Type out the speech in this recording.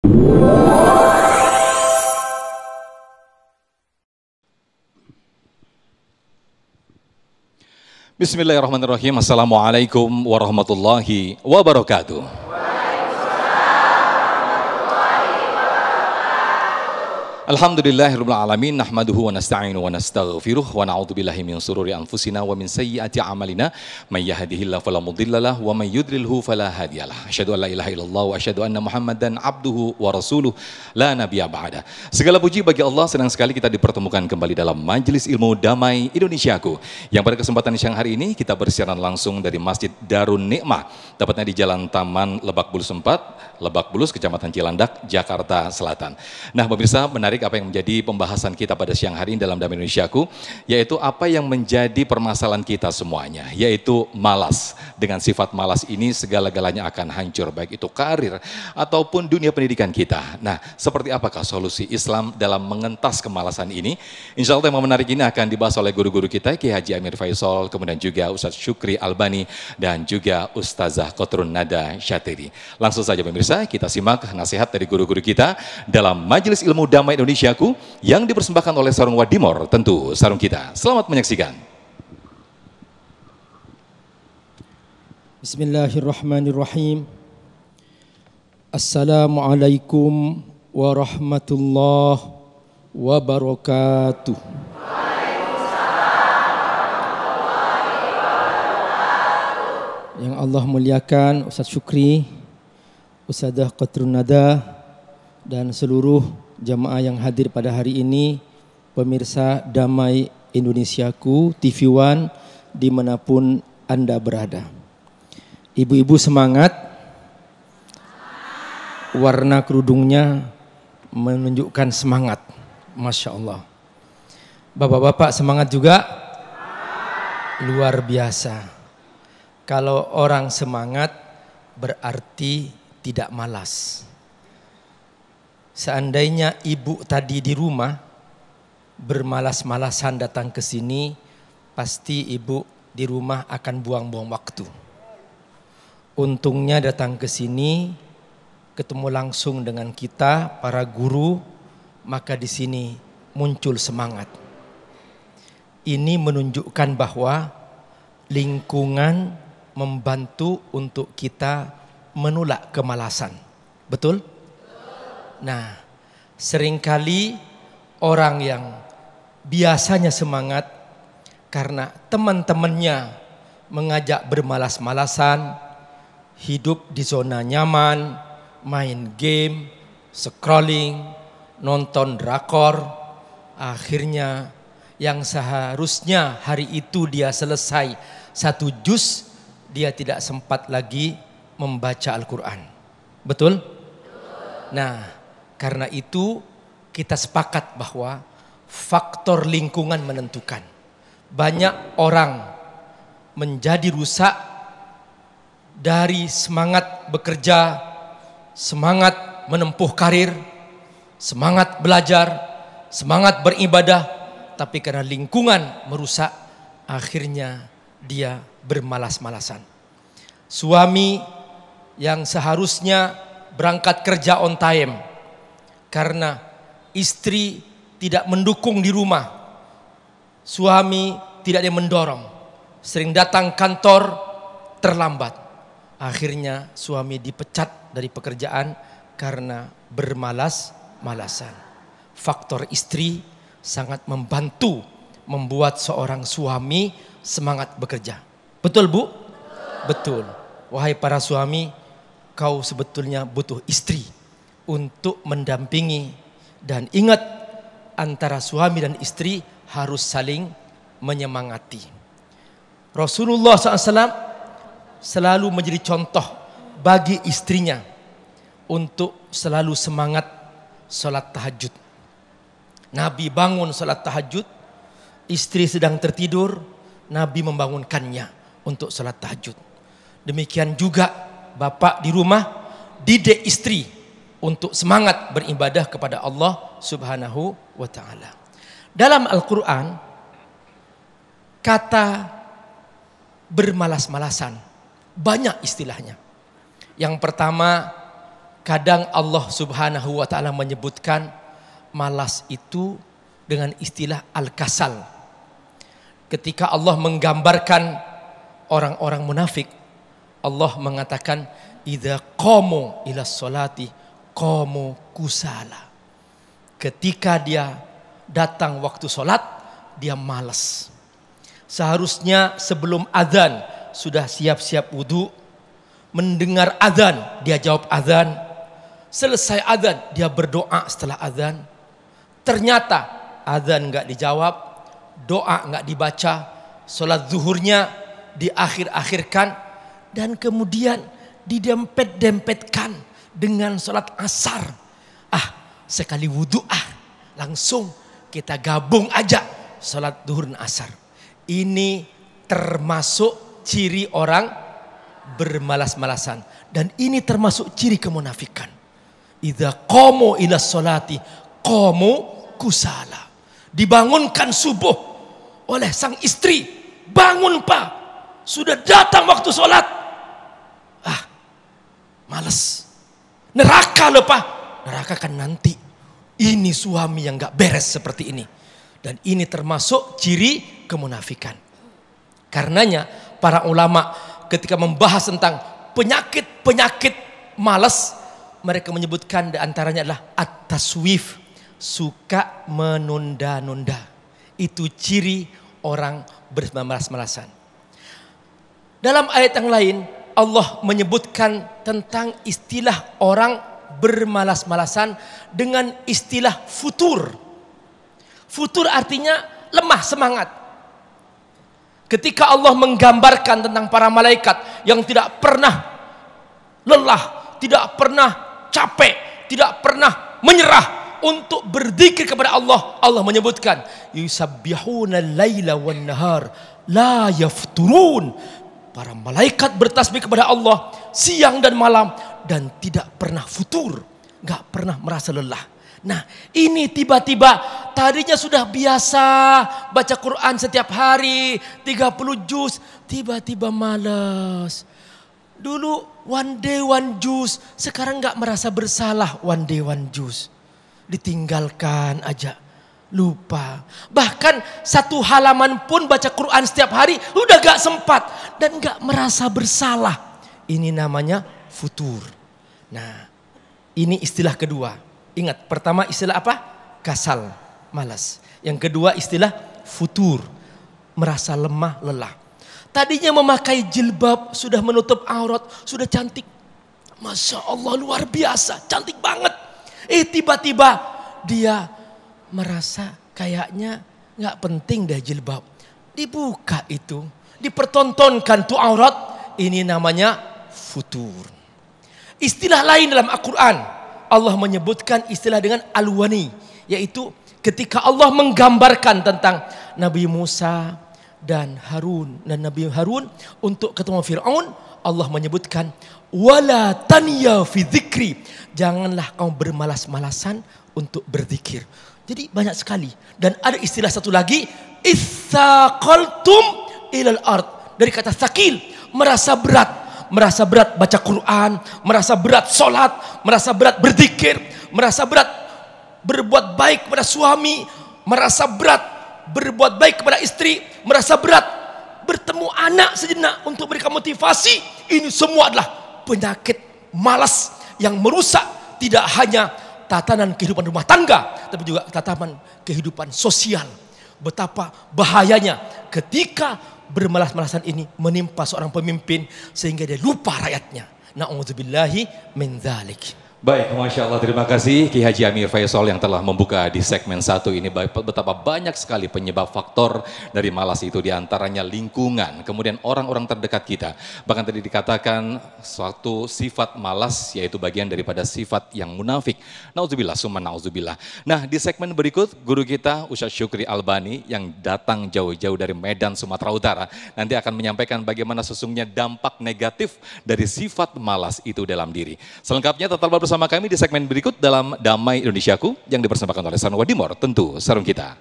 Bismillahirrahmanirrahim. Assalamualaikum warahmatullahi wabarakatuh. Alhamdulillahirabbil alamin, nahmaduhu wa nasta'inu wa nastaghfiruh wa na'udzu billahi min shururi anfusina wa min sayyiati a'malina, may yahdihillahu fala mudhillalah wa may yudlilhu fala hadiyalah. Asyhadu an la ilaha illallah wa asyhadu anna Muhammadan abduhu wa rasuluh la nabiyya ba'da. Segala puji bagi Allah, senang sekali kita dipertemukan kembali dalam Majelis Ilmu Damai Indonesiaku. Yang pada kesempatan siang hari ini kita bersiaran langsung dari Masjid Darun Nikmah, tepatnya di Jalan Taman Lebak Bulus 4, Lebak Bulus, Kecamatan Cilandak, Jakarta Selatan. Nah, pemirsa, menarik apa yang menjadi pembahasan kita pada siang hari ini dalam Damai Indonesiaku, yaitu apa yang menjadi permasalahan kita semuanya, yaitu malas. Dengan sifat malas ini segala-galanya akan hancur, baik itu karir ataupun dunia pendidikan kita. Nah, seperti apakah solusi Islam dalam mengentas kemalasan ini? Insya Allah tema menarik ini akan dibahas oleh guru-guru kita, Kiai Haji Amir Faisal, kemudian juga Ustadz Syukri Albani, dan juga Ustazah Kotrun Nada Syatiri. Langsung saja pemirsa, kita simak nasihat dari guru-guru kita dalam Majelis Ilmu Damai Indonesiaku yang dipersembahkan oleh Sarung Wadimor, tentu sarung kita. Selamat menyaksikan. Bismillahirrahmanirrahim. Assalamualaikum warahmatullahi wabarakatuh. Yang Allah muliakan Ustaz Syukri, Ustazah Kotrun Nada, dan seluruh jamaah yang hadir pada hari ini, pemirsa Damai Indonesiaku, TV One, dimanapun Anda berada. Ibu-ibu semangat, warna kerudungnya menunjukkan semangat, Masya Allah. Bapak-bapak semangat juga? Luar biasa. Kalau orang semangat berarti tidak malas. Seandainya ibu tadi di rumah bermalas-malasan datang ke sini, pasti ibu di rumah akan buang-buang waktu. Untungnya datang ke sini, ketemu langsung dengan kita para guru, maka di sini muncul semangat. Ini menunjukkan bahwa lingkungan membantu untuk kita menolak kemalasan. Betul? Nah, seringkali orang yang biasanya semangat karena teman-temannya mengajak bermalas-malasan, hidup di zona nyaman, main game, scrolling, nonton drakor, akhirnya yang seharusnya hari itu dia selesai 1 juz, dia tidak sempat lagi membaca Al-Quran. Betul? Nah, karena itu kita sepakat bahwa faktor lingkungan menentukan. Banyak orang menjadi rusak dari semangat bekerja, semangat menempuh karir, semangat belajar, semangat beribadah, tapi karena lingkungan merusak, akhirnya dia bermalas-malasan. Suami yang seharusnya berangkat kerja on time karena istri tidak mendukung di rumah, suami tidak dia mendorong, sering datang kantor terlambat, akhirnya suami dipecat dari pekerjaan karena bermalas-malasan. Faktor istri sangat membantu membuat seorang suami semangat bekerja. Betul, Bu? Betul. Wahai para suami, kau sebetulnya butuh istri untuk mendampingi, dan ingat, antara suami dan istri harus saling menyemangati. Rasulullah SAW selalu menjadi contoh bagi istrinya untuk selalu semangat sholat tahajud. Nabi bangun sholat tahajud, istri sedang tertidur, Nabi membangunkannya untuk sholat tahajud. Demikian juga bapak di rumah didik istri untuk semangat beribadah kepada Allah Subhanahu wa ta'ala. Dalam Al-Quran, kata bermalas-malasan banyak istilahnya. Yang pertama, Kadang Allah Subhanahu wa ta'ala menyebutkan malas itu dengan istilah al-kasal. Ketika Allah menggambarkan orang-orang munafik, Allah mengatakan idza qamu ila sholati qamu kusala. Ketika dia datang waktu sholat, dia malas. Seharusnya sebelum azan sudah siap-siap wudu, mendengar azan dia jawab azan, selesai azan dia berdoa setelah azan. Ternyata azan nggak dijawab, doa nggak dibaca, sholat zuhurnya diakhir-akhirkan, dan kemudian didempet-dempetkan dengan sholat asar. Sekali wudu langsung kita gabung aja sholat zuhur dan asar. Ini termasuk ciri orang bermalas-malasan, dan ini termasuk ciri kemunafikan. Idza qamu ila sholati qamu kusala. Dibangunkan subuh oleh sang istri, bangun pak, sudah datang waktu sholat. Malas. Neraka loh pak, neraka kan nanti. Ini suami yang gak beres seperti ini. Dan ini termasuk ciri kemunafikan. Karenanya para ulama ketika membahas tentang penyakit-penyakit malas, mereka menyebutkan diantaranya adalah at-taswif, suka menunda-nunda. Itu ciri orang bermalas-malasan. Dalam ayat yang lain Allah menyebutkan tentang istilah orang bermalas-malasan dengan istilah futur. Futur artinya lemah semangat. Ketika Allah menggambarkan tentang para malaikat yang tidak pernah lelah, tidak pernah capek, tidak pernah menyerah untuk berzikir kepada Allah, Allah menyebutkan yusabbihuna al-laila wan nahar la yafturun. Para malaikat bertasbih kepada Allah siang dan malam dan tidak pernah futur, nggak pernah merasa lelah. Nah, ini tiba-tiba tadinya sudah biasa baca Quran setiap hari 30 juz, tiba-tiba malas. Dulu one day one juz, sekarang nggak merasa bersalah one day one juz. Ditinggalkan aja, lupa. Bahkan satu halaman pun baca Quran setiap hari udah gak sempat dan gak merasa bersalah. Ini namanya futur. Nah, ini istilah kedua. Ingat, pertama istilah apa? Kasal, malas. Yang kedua istilah futur, merasa lemah, lelah. Tadinya memakai jilbab, sudah menutup aurat, sudah cantik. Masya Allah, luar biasa, cantik banget. Tiba-tiba dia merasa kayaknya gak penting deh jilbab. Dibuka itu, dipertontonkan tuh aurat. Ini namanya futur. Istilah lain dalam Al-Quran, Allah menyebutkan istilah dengan al-wani, yaitu ketika Allah menggambarkan tentang Nabi Musa dan Harun, dan Nabi Harun untuk ketemu Fir'aun, Allah menyebutkan wala taniya fi dzikri, janganlah kau bermalas-malasan untuk berzikir. Jadi banyak sekali. Dan ada istilah satu lagi, itsaqaltum ilal ard, dari kata sakil, merasa berat. Merasa berat baca Quran, merasa berat sholat, merasa berat berzikir, merasa berat berbuat baik kepada suami, merasa berat berbuat baik kepada istri, merasa berat bertemu anak sejenak untuk memberikan motivasi. Ini semua adalah penyakit malas yang merusak tidak hanya tatanan kehidupan rumah tangga, tapi juga tatanan kehidupan sosial. Betapa bahayanya ketika bermalas-malasan ini menimpa seorang pemimpin sehingga dia lupa rakyatnya. Na'udzubillahi min dzalik. Baik, Masya Allah, terima kasih Ki Haji Amir Faisal yang telah membuka di segmen 1 ini. Betapa banyak sekali penyebab faktor dari malas itu, diantaranya lingkungan, kemudian orang-orang terdekat kita. Bahkan tadi dikatakan suatu sifat malas yaitu bagian daripada sifat yang munafik. Nauzubillah, summa nauzubillah. Nah, di segmen berikut guru kita Ustaz Syukri Albani yang datang jauh-jauh dari Medan, Sumatera Utara, nanti akan menyampaikan bagaimana sesungguhnya dampak negatif dari sifat malas itu dalam diri. Selengkapnya tetaplah bersama kami di segmen berikut dalam Damai Indonesiaku yang dipersembahkan oleh Sanwa Dimor, tentu sarung kita.